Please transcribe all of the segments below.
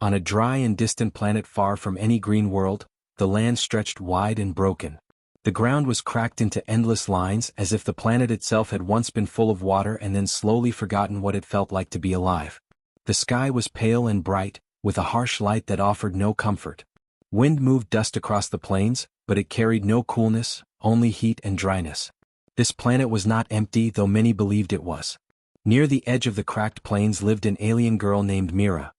On a dry and distant planet far from any green world, the land stretched wide and broken. The ground was cracked into endless lines as if the planet itself had once been full of water and then slowly forgotten what it felt like to be alive. The sky was pale and bright, with a harsh light that offered no comfort. Wind moved dust across the plains, but it carried no coolness, only heat and dryness. This planet was not empty, though many believed it was. Near the edge of the cracked plains lived an alien girl named Mira.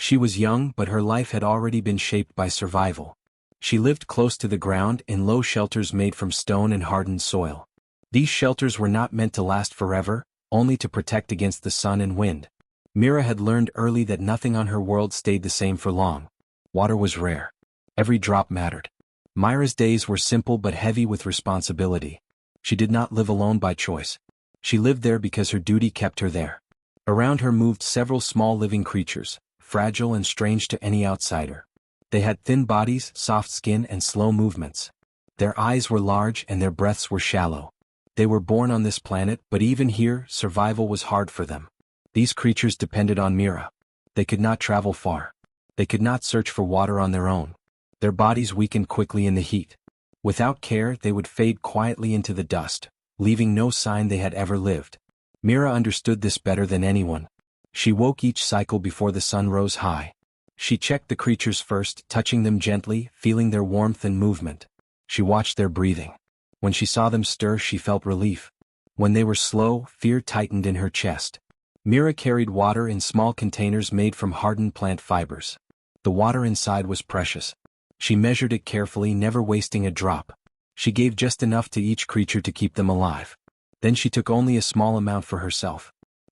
She was young, but her life had already been shaped by survival. She lived close to the ground in low shelters made from stone and hardened soil. These shelters were not meant to last forever, only to protect against the sun and wind. Mira had learned early that nothing on her world stayed the same for long. Water was rare. Every drop mattered. Mira's days were simple but heavy with responsibility. She did not live alone by choice. She lived there because her duty kept her there. Around her moved several small living creatures, fragile and strange to any outsider. They had thin bodies, soft skin, and slow movements. Their eyes were large and their breaths were shallow. They were born on this planet, but even here, survival was hard for them. These creatures depended on Mira. They could not travel far. They could not search for water on their own. Their bodies weakened quickly in the heat. Without care, they would fade quietly into the dust, leaving no sign they had ever lived. Mira understood this better than anyone. She woke each cycle before the sun rose high. She checked the creatures first, touching them gently, feeling their warmth and movement. She watched their breathing. When she saw them stir, she felt relief. When they were slow, fear tightened in her chest. Mira carried water in small containers made from hardened plant fibers. The water inside was precious. She measured it carefully, never wasting a drop. She gave just enough to each creature to keep them alive. Then she took only a small amount for herself.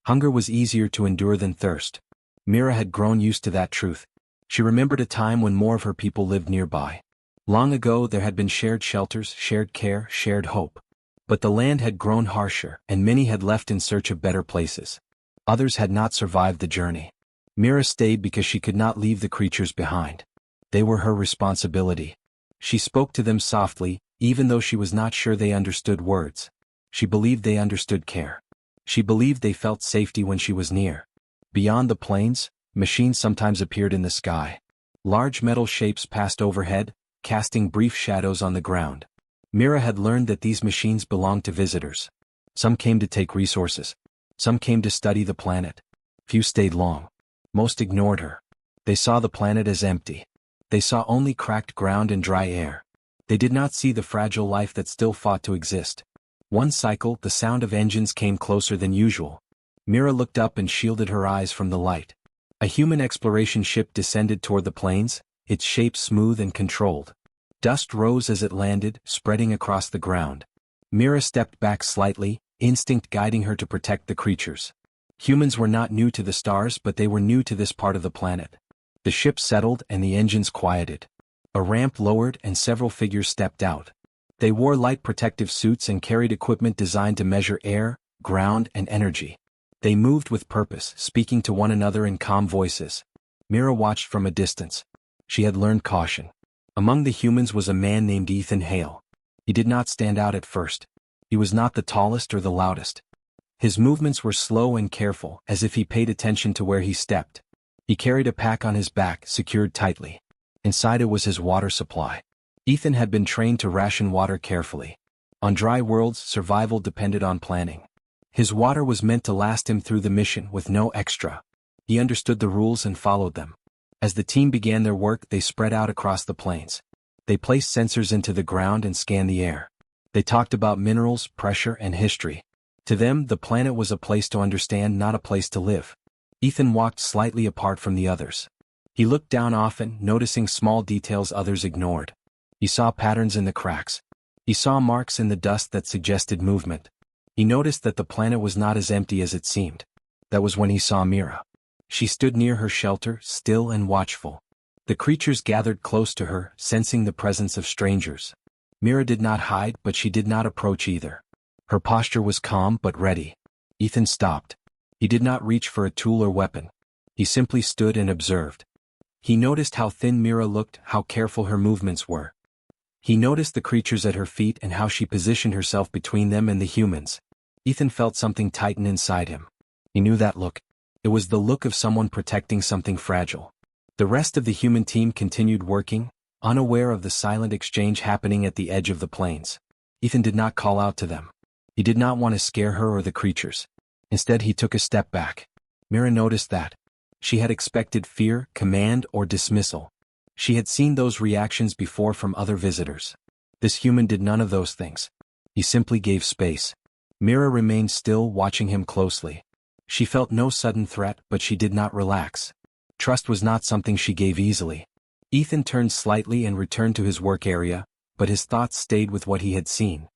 Hunger was easier to endure than thirst. Mira had grown used to that truth. She remembered a time when more of her people lived nearby. Long ago there had been shared shelters, shared care, shared hope. But the land had grown harsher, and many had left in search of better places. Others had not survived the journey. Mira stayed because she could not leave the creatures behind. They were her responsibility. She spoke to them softly, even though she was not sure they understood words. She believed they understood care. She believed they felt safety when she was near. Beyond the plains, machines sometimes appeared in the sky. Large metal shapes passed overhead, casting brief shadows on the ground. Mira had learned that these machines belonged to visitors. Some came to take resources. Some came to study the planet. Few stayed long. Most ignored her. They saw the planet as empty. They saw only cracked ground and dry air. They did not see the fragile life that still fought to exist. One cycle, the sound of engines came closer than usual. Mira looked up and shielded her eyes from the light. A human exploration ship descended toward the plains, its shape smooth and controlled. Dust rose as it landed, spreading across the ground. Mira stepped back slightly, instinct guiding her to protect the creatures. Humans were not new to the stars, but they were new to this part of the planet. The ship settled and the engines quieted. A ramp lowered and several figures stepped out. They wore light protective suits and carried equipment designed to measure air, ground, and energy. They moved with purpose, speaking to one another in calm voices. Mira watched from a distance. She had learned caution. Among the humans was a man named Ethan Hale. He did not stand out at first. He was not the tallest or the loudest. His movements were slow and careful, as if he paid attention to where he stepped. He carried a pack on his back, secured tightly. Inside it was his water supply. Ethan had been trained to ration water carefully. On dry worlds, survival depended on planning. His water was meant to last him through the mission with no extra. He understood the rules and followed them. As the team began their work, they spread out across the plains. They placed sensors into the ground and scanned the air. They talked about minerals, pressure, and history. To them, the planet was a place to understand, not a place to live. Ethan walked slightly apart from the others. He looked down often, noticing small details others ignored. He saw patterns in the cracks. He saw marks in the dust that suggested movement. He noticed that the planet was not as empty as it seemed. That was when he saw Mira. She stood near her shelter, still and watchful. The creatures gathered close to her, sensing the presence of strangers. Mira did not hide, but she did not approach either. Her posture was calm but ready. Ethan stopped. He did not reach for a tool or weapon. He simply stood and observed. He noticed how thin Mira looked, how careful her movements were. He noticed the creatures at her feet and how she positioned herself between them and the humans. Ethan felt something tighten inside him. He knew that look. It was the look of someone protecting something fragile. The rest of the human team continued working, unaware of the silent exchange happening at the edge of the plains. Ethan did not call out to them. He did not want to scare her or the creatures. Instead, he took a step back. Mira noticed that. She had expected fear, command, or dismissal. She had seen those reactions before from other visitors. This human did none of those things. He simply gave space. Mira remained still, watching him closely. She felt no sudden threat, but she did not relax. Trust was not something she gave easily. Ethan turned slightly and returned to his work area, but his thoughts stayed with what he had seen.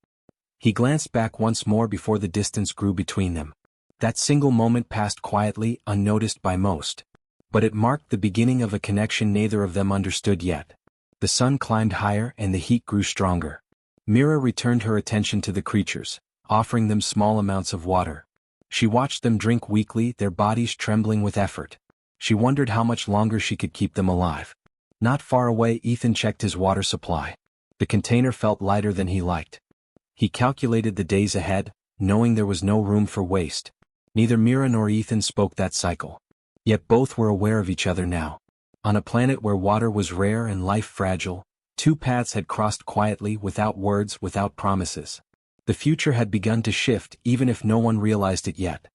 He glanced back once more before the distance grew between them. That single moment passed quietly, unnoticed by most. But it marked the beginning of a connection neither of them understood yet. The sun climbed higher and the heat grew stronger. Mira returned her attention to the creatures, offering them small amounts of water. She watched them drink weakly, their bodies trembling with effort. She wondered how much longer she could keep them alive. Not far away, Ethan checked his water supply. The container felt lighter than he liked. He calculated the days ahead, knowing there was no room for waste. Neither Mira nor Ethan spoke that cycle. Yet both were aware of each other now. On a planet where water was rare and life fragile, two paths had crossed quietly, without words, without promises. The future had begun to shift, even if no one realized it yet.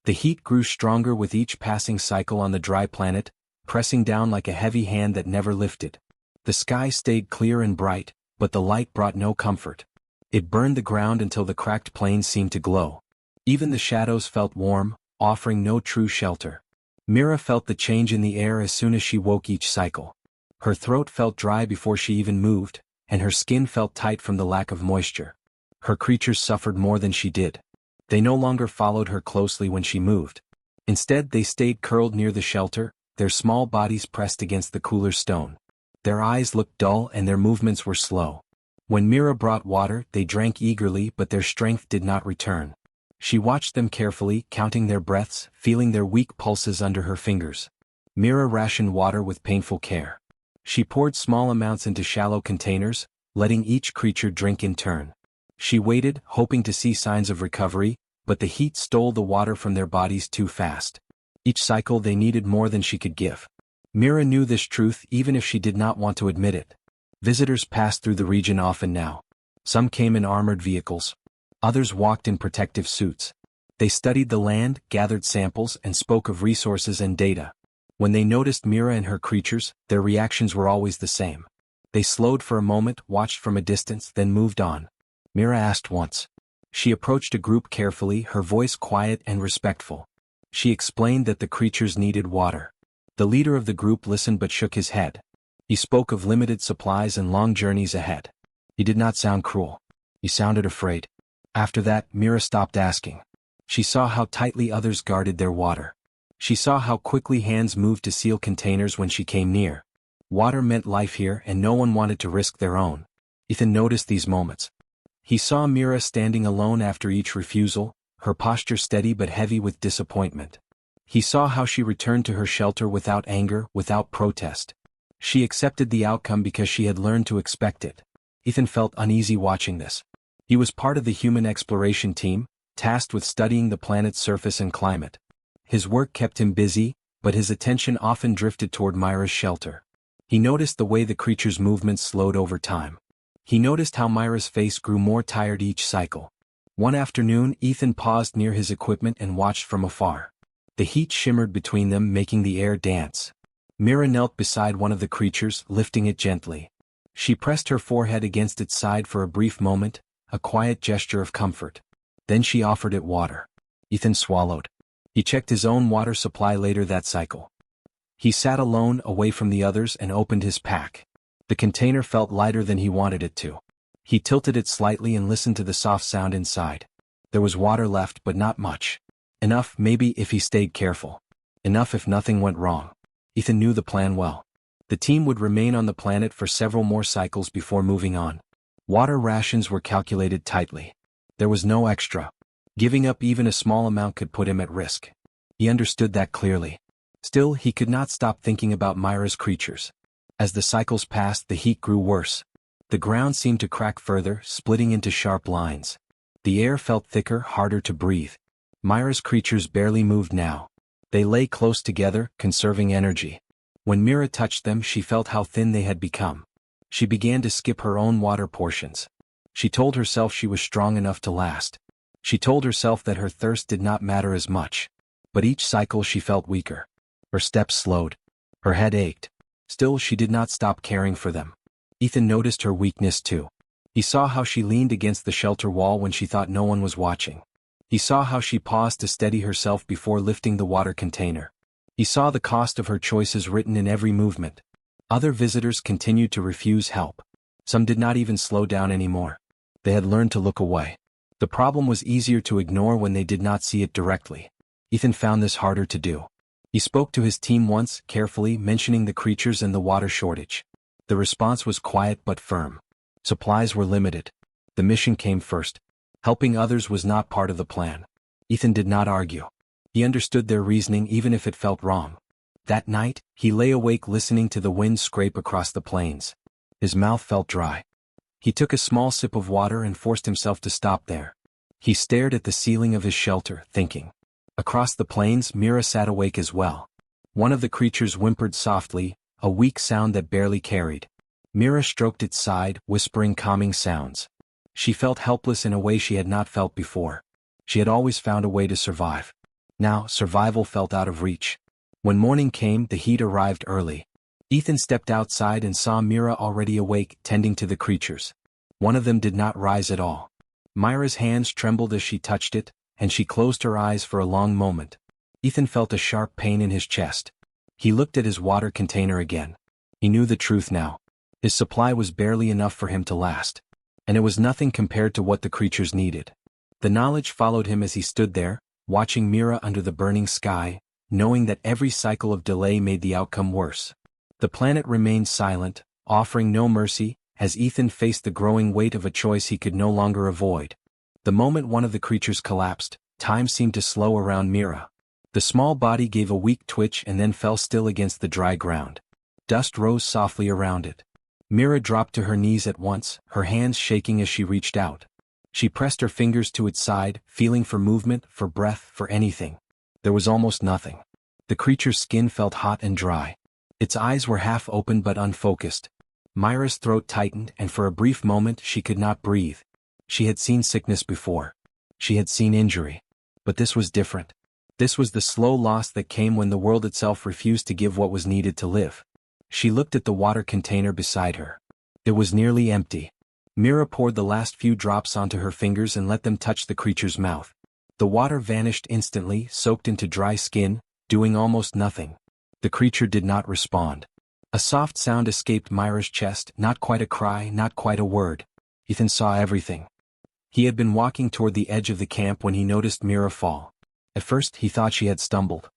The heat grew stronger with each passing cycle on the dry planet, pressing down like a heavy hand that never lifted. The sky stayed clear and bright, but the light brought no comfort. It burned the ground until the cracked plains seemed to glow. Even the shadows felt warm, offering no true shelter. Mira felt the change in the air as soon as she woke each cycle. Her throat felt dry before she even moved, and her skin felt tight from the lack of moisture. Her creatures suffered more than she did. They no longer followed her closely when she moved. Instead, they stayed curled near the shelter, their small bodies pressed against the cooler stone. Their eyes looked dull and their movements were slow. When Mira brought water, they drank eagerly, but their strength did not return. She watched them carefully, counting their breaths, feeling their weak pulses under her fingers. Mira rationed water with painful care. She poured small amounts into shallow containers, letting each creature drink in turn. She waited, hoping to see signs of recovery, but the heat stole the water from their bodies too fast. Each cycle they needed more than she could give. Mira knew this truth even if she did not want to admit it. Visitors passed through the region often now. Some came in armored vehicles. Others walked in protective suits. They studied the land, gathered samples, and spoke of resources and data. When they noticed Mira and her creatures, their reactions were always the same. They slowed for a moment, watched from a distance, then moved on. Mira asked once. She approached a group carefully, her voice quiet and respectful. She explained that the creatures needed water. The leader of the group listened but shook his head. He spoke of limited supplies and long journeys ahead. He did not sound cruel. He sounded afraid. After that, Mira stopped asking. She saw how tightly others guarded their water. She saw how quickly hands moved to seal containers when she came near. Water meant life here and no one wanted to risk their own. Ethan noticed these moments. He saw Mira standing alone after each refusal, her posture steady but heavy with disappointment. He saw how she returned to her shelter without anger, without protest. She accepted the outcome because she had learned to expect it. Ethan felt uneasy watching this. He was part of the human exploration team, tasked with studying the planet's surface and climate. His work kept him busy, but his attention often drifted toward Mira's shelter. He noticed the way the creature's movements slowed over time. He noticed how Mira's face grew more tired each cycle. One afternoon, Ethan paused near his equipment and watched from afar. The heat shimmered between them, making the air dance. Mira knelt beside one of the creatures, lifting it gently. She pressed her forehead against its side for a brief moment, a quiet gesture of comfort. Then she offered it water. Ethan swallowed. He checked his own water supply later that cycle. He sat alone, away from the others, and opened his pack. The container felt lighter than he wanted it to. He tilted it slightly and listened to the soft sound inside. There was water left, but not much. Enough, maybe, if he stayed careful. Enough if nothing went wrong. Ethan knew the plan well. The team would remain on the planet for several more cycles before moving on. Water rations were calculated tightly. There was no extra. Giving up even a small amount could put him at risk. He understood that clearly. Still, he could not stop thinking about Mira's creatures. As the cycles passed, the heat grew worse. The ground seemed to crack further, splitting into sharp lines. The air felt thicker, harder to breathe. Mira's creatures barely moved now. They lay close together, conserving energy. When Mira touched them, she felt how thin they had become. She began to skip her own water portions. She told herself she was strong enough to last. She told herself that her thirst did not matter as much. But each cycle she felt weaker. Her steps slowed. Her head ached. Still, she did not stop caring for them. Ethan noticed her weakness too. He saw how she leaned against the shelter wall when she thought no one was watching. He saw how she paused to steady herself before lifting the water container. He saw the cost of her choices written in every movement. Other visitors continued to refuse help. Some did not even slow down anymore. They had learned to look away. The problem was easier to ignore when they did not see it directly. Ethan found this harder to do. He spoke to his team once, carefully mentioning the creatures and the water shortage. The response was quiet but firm. Supplies were limited. The mission came first. Helping others was not part of the plan. Ethan did not argue. He understood their reasoning even if it felt wrong. That night, he lay awake listening to the wind scrape across the plains. His mouth felt dry. He took a small sip of water and forced himself to stop there. He stared at the ceiling of his shelter, thinking. Across the plains, Mira sat awake as well. One of the creatures whimpered softly, a weak sound that barely carried. Mira stroked its side, whispering calming sounds. She felt helpless in a way she had not felt before. She had always found a way to survive. Now, survival felt out of reach. When morning came, the heat arrived early. Ethan stepped outside and saw Mira already awake, tending to the creatures. One of them did not rise at all. Mira's hands trembled as she touched it, and she closed her eyes for a long moment. Ethan felt a sharp pain in his chest. He looked at his water container again. He knew the truth now. His supply was barely enough for him to last. And it was nothing compared to what the creatures needed. The knowledge followed him as he stood there, watching Mira under the burning sky, knowing that every cycle of delay made the outcome worse. The planet remained silent, offering no mercy, as Ethan faced the growing weight of a choice he could no longer avoid. The moment one of the creatures collapsed, time seemed to slow around Mira. The small body gave a weak twitch and then fell still against the dry ground. Dust rose softly around it. Mira dropped to her knees at once, her hands shaking as she reached out. She pressed her fingers to its side, feeling for movement, for breath, for anything. There was almost nothing. The creature's skin felt hot and dry. Its eyes were half open but unfocused. Mira's throat tightened, and for a brief moment she could not breathe. She had seen sickness before. She had seen injury. But this was different. This was the slow loss that came when the world itself refused to give what was needed to live. She looked at the water container beside her. It was nearly empty. Mira poured the last few drops onto her fingers and let them touch the creature's mouth. The water vanished instantly, soaked into dry skin, doing almost nothing. The creature did not respond. A soft sound escaped Mira's chest, not quite a cry, not quite a word. Ethan saw everything. He had been walking toward the edge of the camp when he noticed Mira fall. At first, he thought she had stumbled.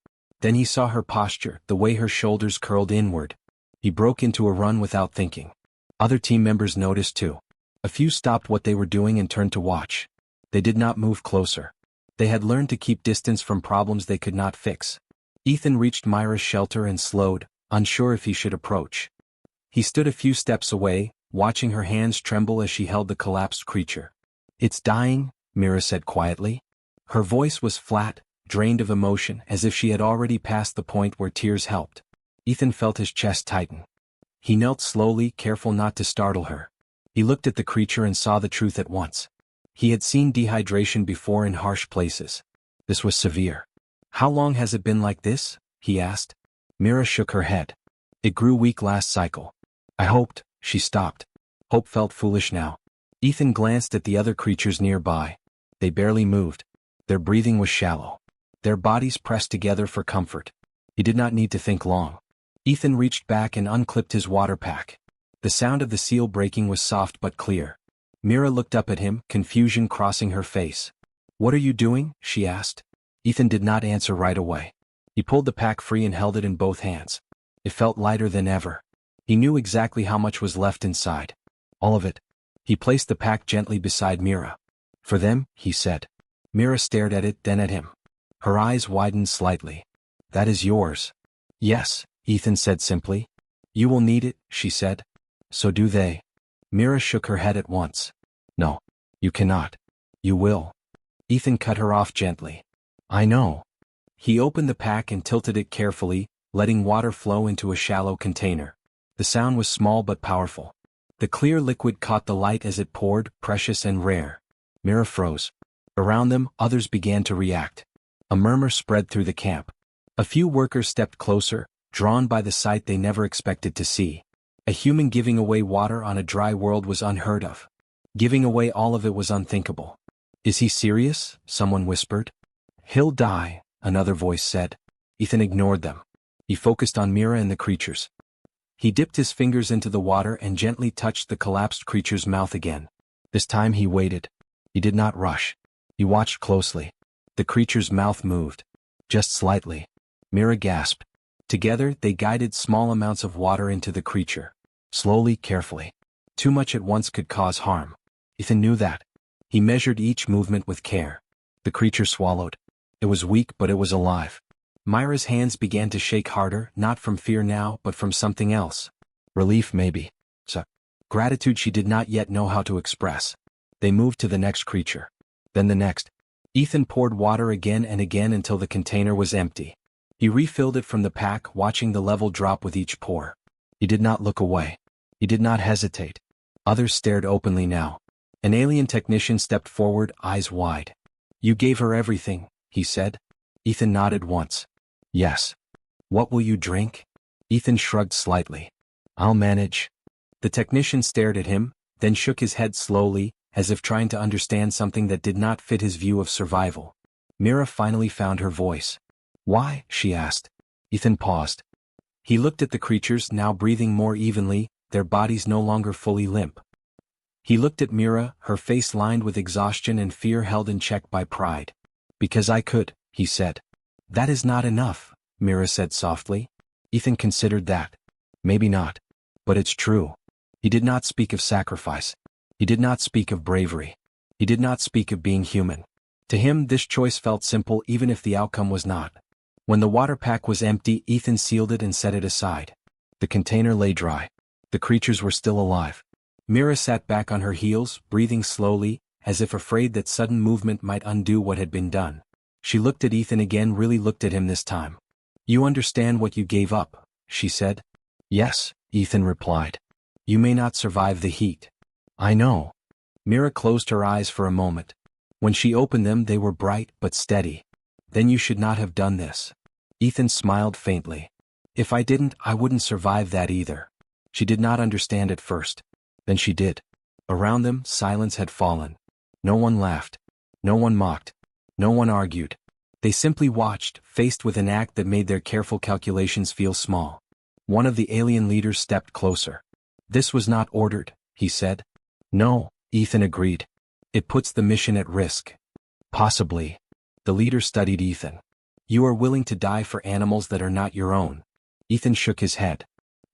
Then he saw her posture, the way her shoulders curled inward. He broke into a run without thinking. Other team members noticed too. A few stopped what they were doing and turned to watch. They did not move closer. They had learned to keep distance from problems they could not fix. Ethan reached Mira's shelter and slowed, unsure if he should approach. He stood a few steps away, watching her hands tremble as she held the collapsed creature. "It's dying," Mira said quietly. Her voice was flat, drained of emotion, as if she had already passed the point where tears helped. Ethan felt his chest tighten. He knelt slowly, careful not to startle her. He looked at the creature and saw the truth at once. He had seen dehydration before in harsh places. This was severe. "How long has it been like this?" he asked. Mira shook her head. "It grew weak last cycle. I hoped," she stopped. Hope felt foolish now. Ethan glanced at the other creatures nearby. They barely moved. Their breathing was shallow. Their bodies pressed together for comfort. He did not need to think long. Ethan reached back and unclipped his water pack. The sound of the seal breaking was soft but clear. Mira looked up at him, confusion crossing her face. "What are you doing?" she asked. Ethan did not answer right away. He pulled the pack free and held it in both hands. It felt lighter than ever. He knew exactly how much was left inside. All of it. He placed the pack gently beside Mira. "For them," he said. Mira stared at it, then at him. Her eyes widened slightly. "That is yours." "Yes," Ethan said simply. "You will need it," she said. "So do they." Mira shook her head at once. "No. You cannot." "You will." Ethan cut her off gently. "I know." He opened the pack and tilted it carefully, letting water flow into a shallow container. The sound was small but powerful. The clear liquid caught the light as it poured, precious and rare. Mira froze. Around them, others began to react. A murmur spread through the camp. A few workers stepped closer, drawn by the sight they never expected to see. A human giving away water on a dry world was unheard of. Giving away all of it was unthinkable. "Is he serious?" someone whispered. "He'll die," another voice said. Ethan ignored them. He focused on Mira and the creatures. He dipped his fingers into the water and gently touched the collapsed creature's mouth again. This time he waited. He did not rush. He watched closely. The creature's mouth moved. Just slightly. Mira gasped. Together, they guided small amounts of water into the creature. Slowly, carefully. Too much at once could cause harm. Ethan knew that. He measured each movement with care. The creature swallowed. It was weak, but it was alive. Myra's hands began to shake harder, not from fear now, but from something else. Relief, maybe. Gratitude she did not yet know how to express. They moved to the next creature. Then the next. Ethan poured water again and again until the container was empty. He refilled it from the pack, watching the level drop with each pour. He did not look away. He did not hesitate. Others stared openly now. An alien technician stepped forward, eyes wide. "You gave her everything," he said. Ethan nodded once. "Yes." "What will you drink?" Ethan shrugged slightly. "I'll manage." The technician stared at him, then shook his head slowly, as if trying to understand something that did not fit his view of survival. Mira finally found her voice. "Why?" she asked. Ethan paused. He looked at the creatures, now breathing more evenly, their bodies no longer fully limp. He looked at Mira, her face lined with exhaustion and fear held in check by pride. "Because I could," he said. "That is not enough," Mira said softly. Ethan considered that. Maybe not. But it's true. He did not speak of sacrifice. He did not speak of bravery. He did not speak of being human. To him, this choice felt simple even if the outcome was not. When the water pack was empty, Ethan sealed it and set it aside. The container lay dry. The creatures were still alive. Mira sat back on her heels, breathing slowly, as if afraid that sudden movement might undo what had been done. She looked at Ethan again, really looked at him this time. "You understand what you gave up," she said. "Yes," Ethan replied. "You may not survive the heat." "I know." Mira closed her eyes for a moment. When she opened them, they were bright but steady. "Then you should not have done this." Ethan smiled faintly. "If I didn't, I wouldn't survive that either." She did not understand at first. Then she did. Around them, silence had fallen. No one laughed. No one mocked. No one argued. They simply watched, faced with an act that made their careful calculations feel small. One of the alien leaders stepped closer. "This was not ordered," he said. "No," Ethan agreed. "It puts the mission at risk." "Possibly." The leader studied Ethan. "You are willing to die for animals that are not your own." Ethan shook his head.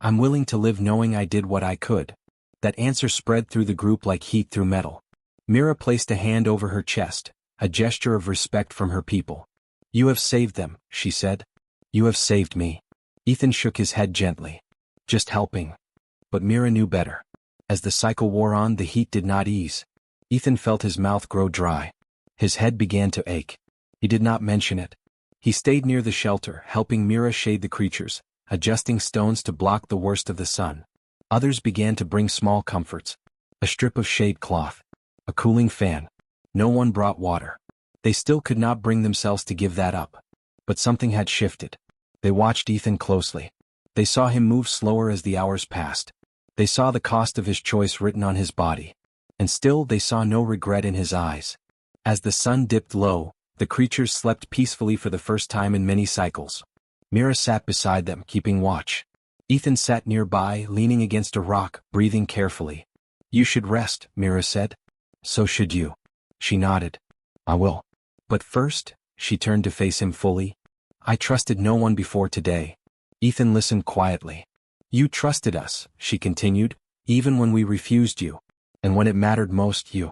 "I'm willing to live knowing I did what I could." That answer spread through the group like heat through metal. Mira placed a hand over her chest, a gesture of respect from her people. "You have saved them," she said. "You have saved me." Ethan shook his head gently. "Just helping." But Mira knew better. As the cycle wore on, the heat did not ease. Ethan felt his mouth grow dry. His head began to ache. He did not mention it. He stayed near the shelter, helping Mira shade the creatures, adjusting stones to block the worst of the sun. Others began to bring small comforts. A strip of shade cloth. A cooling fan. No one brought water. They still could not bring themselves to give that up. But something had shifted. They watched Ethan closely. They saw him move slower as the hours passed. They saw the cost of his choice written on his body. And still they saw no regret in his eyes. As the sun dipped low, the creatures slept peacefully for the first time in many cycles. Mira sat beside them, keeping watch. Ethan sat nearby, leaning against a rock, breathing carefully. "You should rest," Mira said. "So should you." She nodded. "I will. But first," she turned to face him fully. "I trusted no one before today." Ethan listened quietly. "You trusted us," she continued, "even when we refused you. And when it mattered most, you."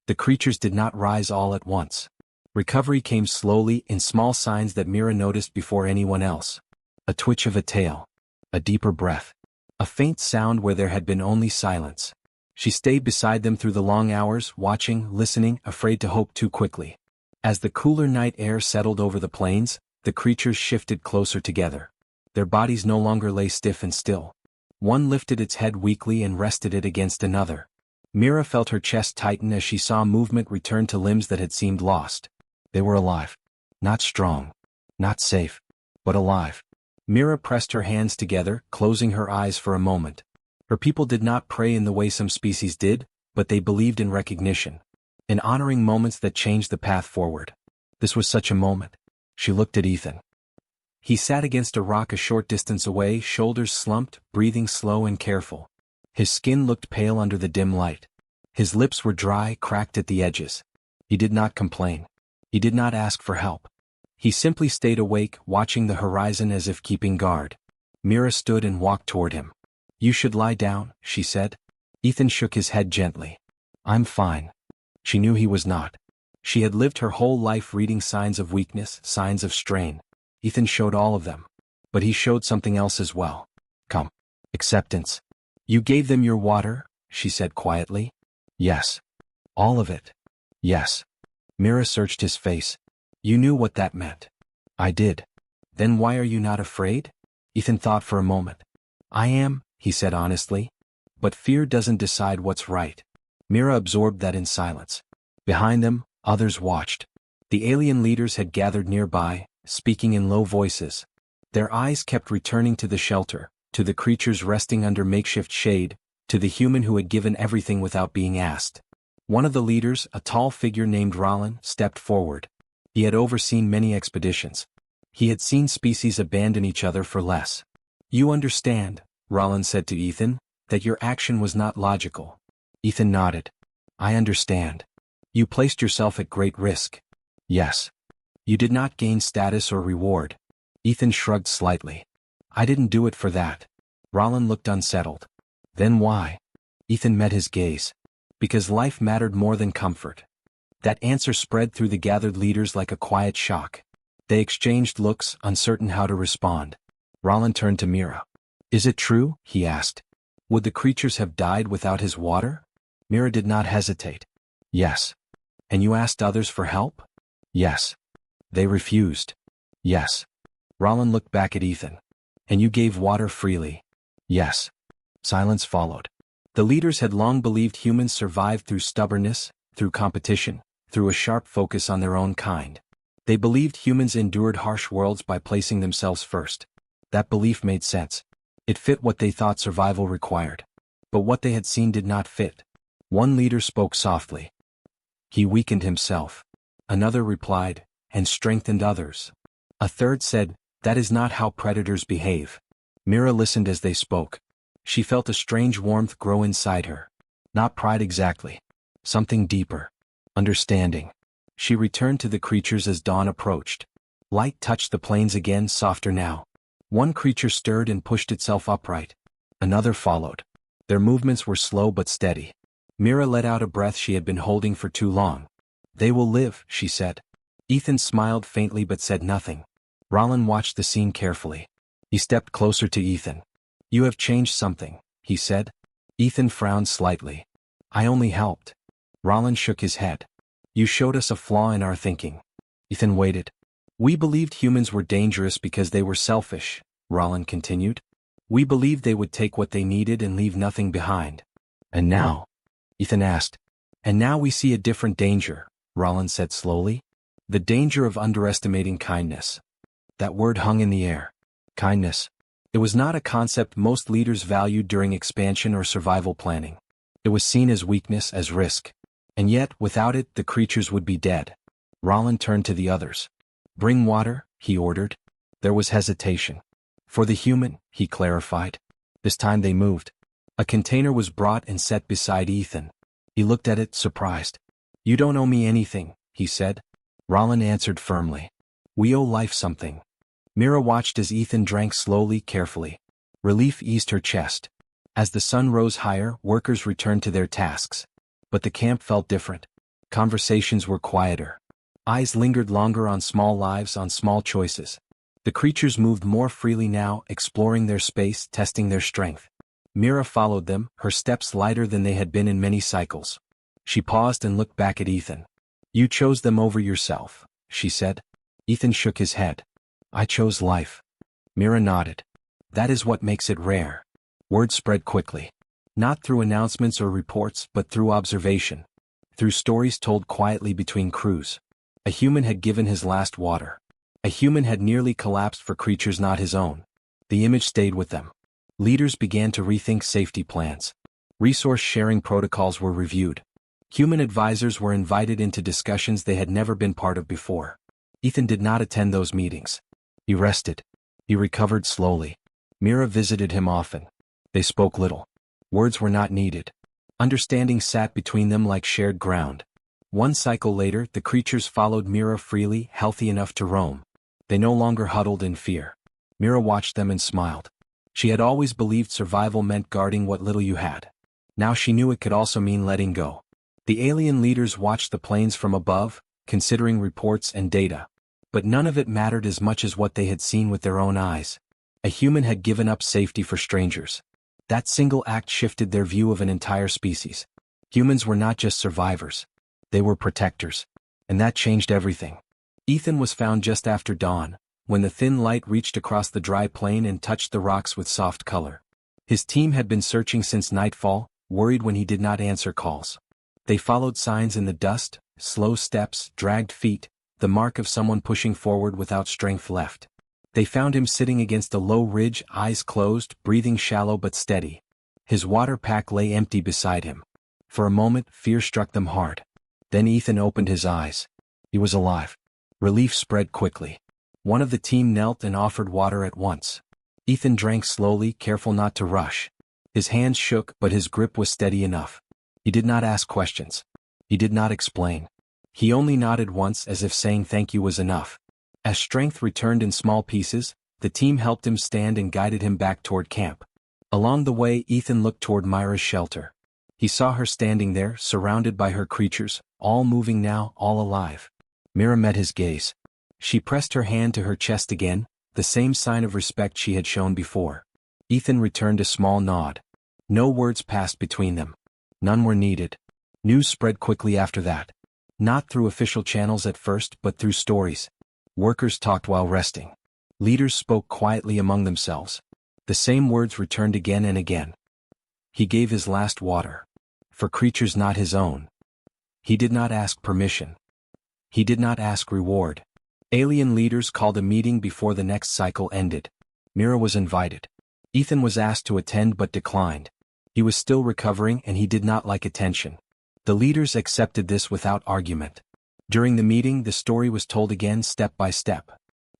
The creatures did not rise all at once. Recovery came slowly, in small signs that Mira noticed before anyone else. A twitch of a tail. A deeper breath. A faint sound where there had been only silence. She stayed beside them through the long hours, watching, listening, afraid to hope too quickly. As the cooler night air settled over the plains, the creatures shifted closer together. Their bodies no longer lay stiff and still. One lifted its head weakly and rested it against another. Mira felt her chest tighten as she saw movement return to limbs that had seemed lost. They were alive. Not strong. Not safe. But alive. Mira pressed her hands together, closing her eyes for a moment. Her people did not pray in the way some species did, but they believed in recognition. In honoring moments that changed the path forward. This was such a moment. She looked at Ethan. He sat against a rock a short distance away, shoulders slumped, breathing slow and careful. His skin looked pale under the dim light. His lips were dry, cracked at the edges. He did not complain. He did not ask for help. He simply stayed awake, watching the horizon as if keeping guard. Mira stood and walked toward him. "You should lie down," she said. Ethan shook his head gently. "I'm fine." She knew he was not. She had lived her whole life reading signs of weakness, signs of strain. Ethan showed all of them. But he showed something else as well. "Come. Acceptance." "You gave them your water?" she said quietly. "Yes." "All of it?" "Yes." Mira searched his face. "You knew what that meant." "I did." "Then why are you not afraid?" Ethan thought for a moment. "I am," he said honestly. "But fear doesn't decide what's right." Mira absorbed that in silence. Behind them, others watched. The alien leaders had gathered nearby, speaking in low voices. Their eyes kept returning to the shelter, to the creatures resting under makeshift shade, to the human who had given everything without being asked. One of the leaders, a tall figure named Rollin, stepped forward. He had overseen many expeditions. He had seen species abandon each other for less. "You understand," Rollin said to Ethan, "that your action was not logical." Ethan nodded. "I understand. You placed yourself at great risk." "Yes." "You did not gain status or reward." Ethan shrugged slightly. "I didn't do it for that." Rollin looked unsettled. "Then why?" Ethan met his gaze. "Because life mattered more than comfort." That answer spread through the gathered leaders like a quiet shock. They exchanged looks, uncertain how to respond. Rollin turned to Mira. "Is it true?" he asked. "Would the creatures have died without his water?" Mira did not hesitate. "Yes." "And you asked others for help?" "Yes." "They refused." "Yes." Rollin looked back at Ethan. "And you gave water freely?" "Yes." Silence followed. The leaders had long believed humans survived through stubbornness, through competition, through a sharp focus on their own kind. They believed humans endured harsh worlds by placing themselves first. That belief made sense. It fit what they thought survival required. But what they had seen did not fit. One leader spoke softly. "He weakened himself." Another replied, "And strengthened others." A third said, "That is not how predators behave." Mira listened as they spoke. She felt a strange warmth grow inside her. Not pride exactly. Something deeper. Understanding. She returned to the creatures as dawn approached. Light touched the plains again, softer now. One creature stirred and pushed itself upright. Another followed. Their movements were slow but steady. Mira let out a breath she had been holding for too long. "They will live," she said. Ethan smiled faintly but said nothing. Rollin watched the scene carefully. He stepped closer to Ethan. "You have changed something," he said. Ethan frowned slightly. "I only helped." Rollin shook his head. "You showed us a flaw in our thinking." Ethan waited. "We believed humans were dangerous because they were selfish," Rollin continued. "We believed they would take what they needed and leave nothing behind." "And now?" Ethan asked. "And now we see a different danger," Rollin said slowly. "The danger of underestimating kindness." That word hung in the air. Kindness. It was not a concept most leaders valued during expansion or survival planning. It was seen as weakness, as risk. And yet, without it, the creatures would be dead. Rollin turned to the others. "Bring water," he ordered. There was hesitation. "For the human," he clarified. This time they moved. A container was brought and set beside Ethan. He looked at it, surprised. "You don't owe me anything," he said. Rollin answered firmly. "We owe life something." Mira watched as Ethan drank slowly, carefully. Relief eased her chest. As the sun rose higher, workers returned to their tasks. But the camp felt different. Conversations were quieter. Eyes lingered longer on small lives, on small choices. The creatures moved more freely now, exploring their space, testing their strength. Mira followed them, her steps lighter than they had been in many cycles. She paused and looked back at Ethan. "You chose them over yourself," she said. Ethan shook his head. "I chose life." Mira nodded. That is what makes it rare. Word spread quickly. Not through announcements or reports, but through observation. Through stories told quietly between crews. A human had given his last water. A human had nearly collapsed for creatures not his own. The image stayed with them. Leaders began to rethink safety plans. Resource-sharing protocols were reviewed. Human advisors were invited into discussions they had never been part of before. Ethan did not attend those meetings. He rested. He recovered slowly. Mira visited him often. They spoke little. Words were not needed. Understanding sat between them like shared ground. One cycle later, the creatures followed Mira freely, healthy enough to roam. They no longer huddled in fear. Mira watched them and smiled. She had always believed survival meant guarding what little you had. Now she knew it could also mean letting go. The alien leaders watched the planes from above, considering reports and data. But none of it mattered as much as what they had seen with their own eyes. A human had given up safety for strangers. That single act shifted their view of an entire species. Humans were not just survivors. They were protectors. And that changed everything. Ethan was found just after dawn, when the thin light reached across the dry plain and touched the rocks with soft color. His team had been searching since nightfall, worried when he did not answer calls. They followed signs in the dust, slow steps, dragged feet, the mark of someone pushing forward without strength left. They found him sitting against a low ridge, eyes closed, breathing shallow but steady. His water pack lay empty beside him. For a moment, fear struck them hard. Then Ethan opened his eyes. He was alive. Relief spread quickly. One of the team knelt and offered water at once. Ethan drank slowly, careful not to rush. His hands shook, but his grip was steady enough. He did not ask questions. He did not explain. He only nodded once as if saying thank you was enough. As strength returned in small pieces, the team helped him stand and guided him back toward camp. Along the way, Ethan looked toward Myra's shelter. He saw her standing there, surrounded by her creatures, all moving now, all alive. Mira met his gaze. She pressed her hand to her chest again, the same sign of respect she had shown before. Ethan returned a small nod. No words passed between them. None were needed. News spread quickly after that. Not through official channels at first, but through stories. Workers talked while resting. Leaders spoke quietly among themselves. The same words returned again and again. He gave his last water. For creatures not his own. He did not ask permission. He did not ask reward. Alien leaders called a meeting before the next cycle ended. Mira was invited. Ethan was asked to attend but declined. He was still recovering and he did not like attention. The leaders accepted this without argument. During the meeting, the story was told again step by step.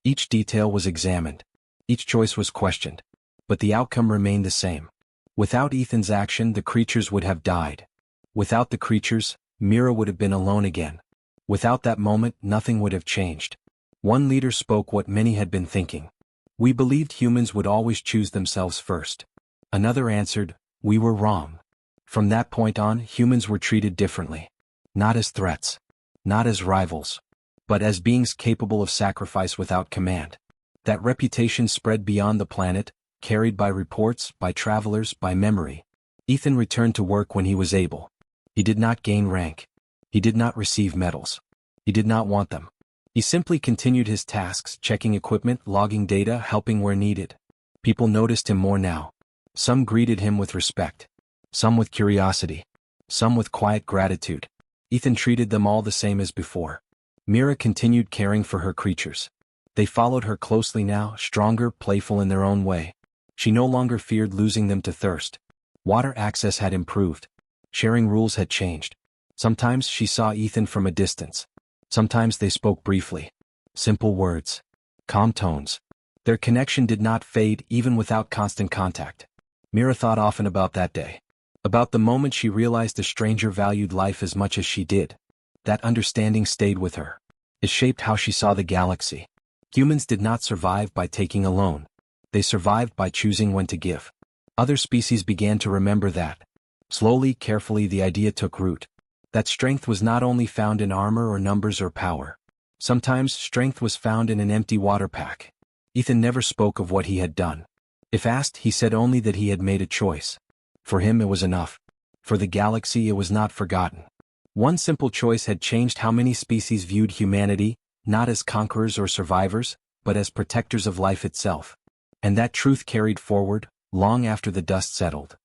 Each detail was examined. Each choice was questioned. But the outcome remained the same. Without Ethan's action, the creatures would have died. Without the creatures, Mira would have been alone again. Without that moment, nothing would have changed. One leader spoke what many had been thinking. We believed humans would always choose themselves first. Another answered, we were wrong. From that point on, humans were treated differently. Not as threats. Not as rivals. But as beings capable of sacrifice without command. That reputation spread beyond the planet, carried by reports, by travelers, by memory. Ethan returned to work when he was able. He did not gain rank. He did not receive medals. He did not want them. He simply continued his tasks, checking equipment, logging data, helping where needed. People noticed him more now. Some greeted him with respect. Some with curiosity. Some with quiet gratitude. Ethan treated them all the same as before. Mira continued caring for her creatures. They followed her closely now, stronger, playful in their own way. She no longer feared losing them to thirst. Water access had improved. Sharing rules had changed. Sometimes she saw Ethan from a distance. Sometimes they spoke briefly. Simple words. Calm tones. Their connection did not fade even without constant contact. Mira thought often about that day. About the moment she realized a stranger valued life as much as she did. That understanding stayed with her. It shaped how she saw the galaxy. Humans did not survive by taking alone. They survived by choosing when to give. Other species began to remember that. Slowly, carefully, the idea took root. That strength was not only found in armor or numbers or power. Sometimes strength was found in an empty water pack. Ethan never spoke of what he had done. If asked, he said only that he had made a choice. For him it was enough. For the galaxy it was not forgotten. One simple choice had changed how many species viewed humanity, not as conquerors or survivors, but as protectors of life itself. And that truth carried forward, long after the dust settled.